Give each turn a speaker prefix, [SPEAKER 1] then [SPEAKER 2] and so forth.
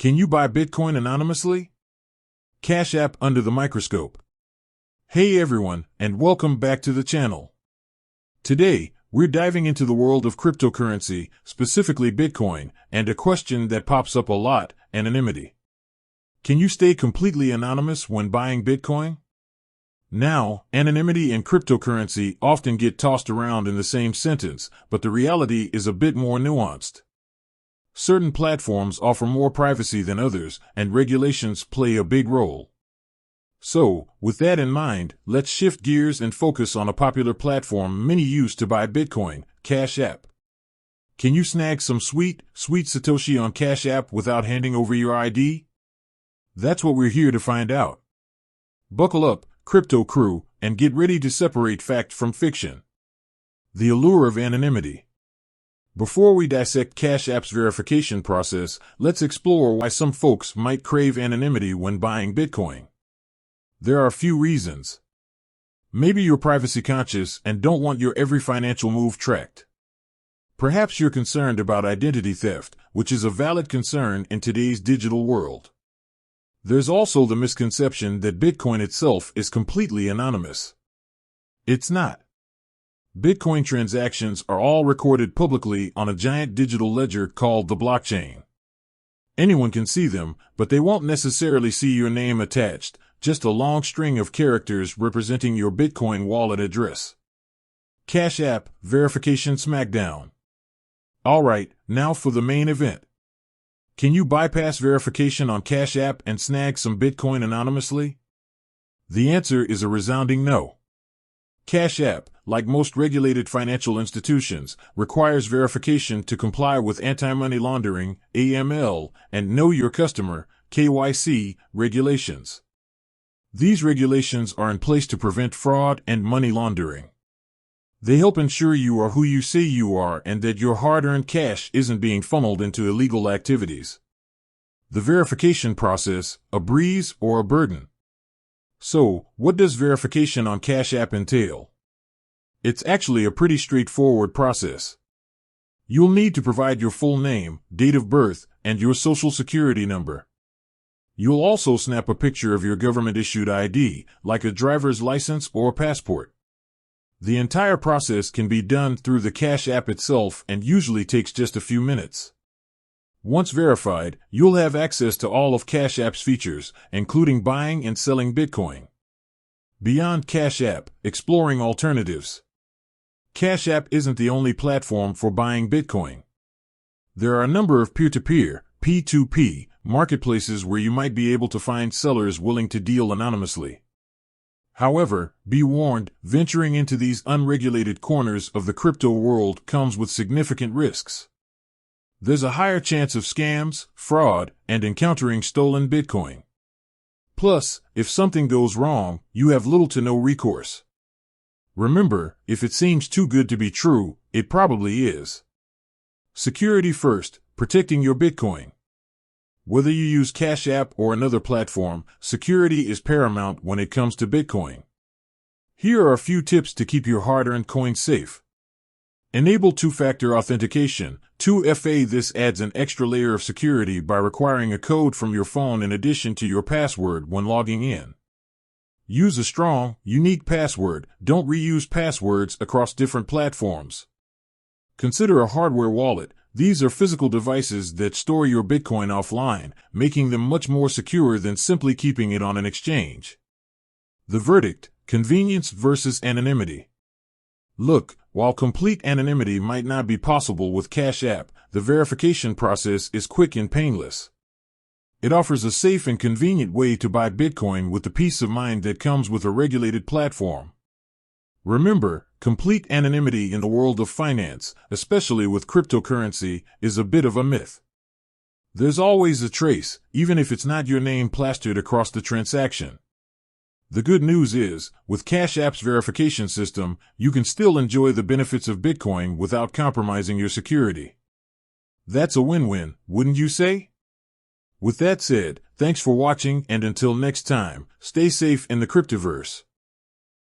[SPEAKER 1] Can you buy Bitcoin anonymously? Cash App under the microscope. Hey everyone, and welcome back to the channel. Today, we're diving into the world of cryptocurrency, specifically Bitcoin, and a question that pops up a lot: anonymity. Can you stay completely anonymous when buying Bitcoin? Now, anonymity and cryptocurrency often get tossed around in the same sentence, but the reality is a bit more nuanced. Certain platforms offer more privacy than others, and regulations play a big role. So, with that in mind, let's shift gears and focus on a popular platform many use to buy Bitcoin: Cash App. Can you snag some sweet Satoshi on Cash App without handing over your ID? That's what we're here to find out. Buckle up, crypto crew, and get ready to separate fact from fiction. The allure of anonymity. Before we dissect Cash App's verification process, let's explore why some folks might crave anonymity when buying Bitcoin. There are a few reasons. Maybe you're privacy conscious and don't want your every financial move tracked. Perhaps you're concerned about identity theft, which is a valid concern in today's digital world. There's also the misconception that Bitcoin itself is completely anonymous. It's not. Bitcoin transactions are all recorded publicly on a giant digital ledger called the blockchain. Anyone can see them, but they won't necessarily see your name attached, just a long string of characters representing your Bitcoin wallet address. Cash App Verification Smackdown. Alright, now for the main event. Can you bypass verification on Cash App and snag some Bitcoin anonymously? The answer is a resounding no. Cash App, like most regulated financial institutions, requires verification to comply with anti-money laundering (AML) and Know Your Customer (KYC) regulations. These regulations are in place to prevent fraud and money laundering. They help ensure you are who you say you are and that your hard-earned cash isn't being funneled into illegal activities. The verification process: a breeze or a burden? So, what does verification on Cash App entail? It's actually a pretty straightforward process. You'll need to provide your full name, date of birth, and your social security number. You'll also snap a picture of your government-issued ID, like a driver's license or a passport. The entire process can be done through the Cash App itself and usually takes just a few minutes. Once verified, you'll have access to all of Cash App's features, including buying and selling Bitcoin. Beyond Cash App, exploring alternatives. Cash App isn't the only platform for buying Bitcoin. There are a number of peer-to-peer, P2P, marketplaces where you might be able to find sellers willing to deal anonymously. However, be warned, venturing into these unregulated corners of the crypto world comes with significant risks. There's a higher chance of scams, fraud, and encountering stolen Bitcoin. Plus, if something goes wrong, you have little to no recourse. Remember, if it seems too good to be true, it probably is. Security first, protecting your Bitcoin. Whether you use Cash App or another platform, security is paramount when it comes to Bitcoin. Here are a few tips to keep your hard-earned coins safe. Enable two-factor authentication, 2FA. This adds an extra layer of security by requiring a code from your phone in addition to your password when logging in. Use a strong, unique password. Don't reuse passwords across different platforms. Consider a hardware wallet. These are physical devices that store your Bitcoin offline, making them much more secure than simply keeping it on an exchange. The verdict: convenience versus anonymity. Look, while complete anonymity might not be possible with Cash App, the verification process is quick and painless. It offers a safe and convenient way to buy Bitcoin with the peace of mind that comes with a regulated platform. Remember, complete anonymity in the world of finance, especially with cryptocurrency, is a bit of a myth. There's always a trace, even if it's not your name plastered across the transaction. The good news is, with Cash App's verification system, you can still enjoy the benefits of Bitcoin without compromising your security. That's a win-win, wouldn't you say? With that said, thanks for watching, and until next time, stay safe in the cryptoverse.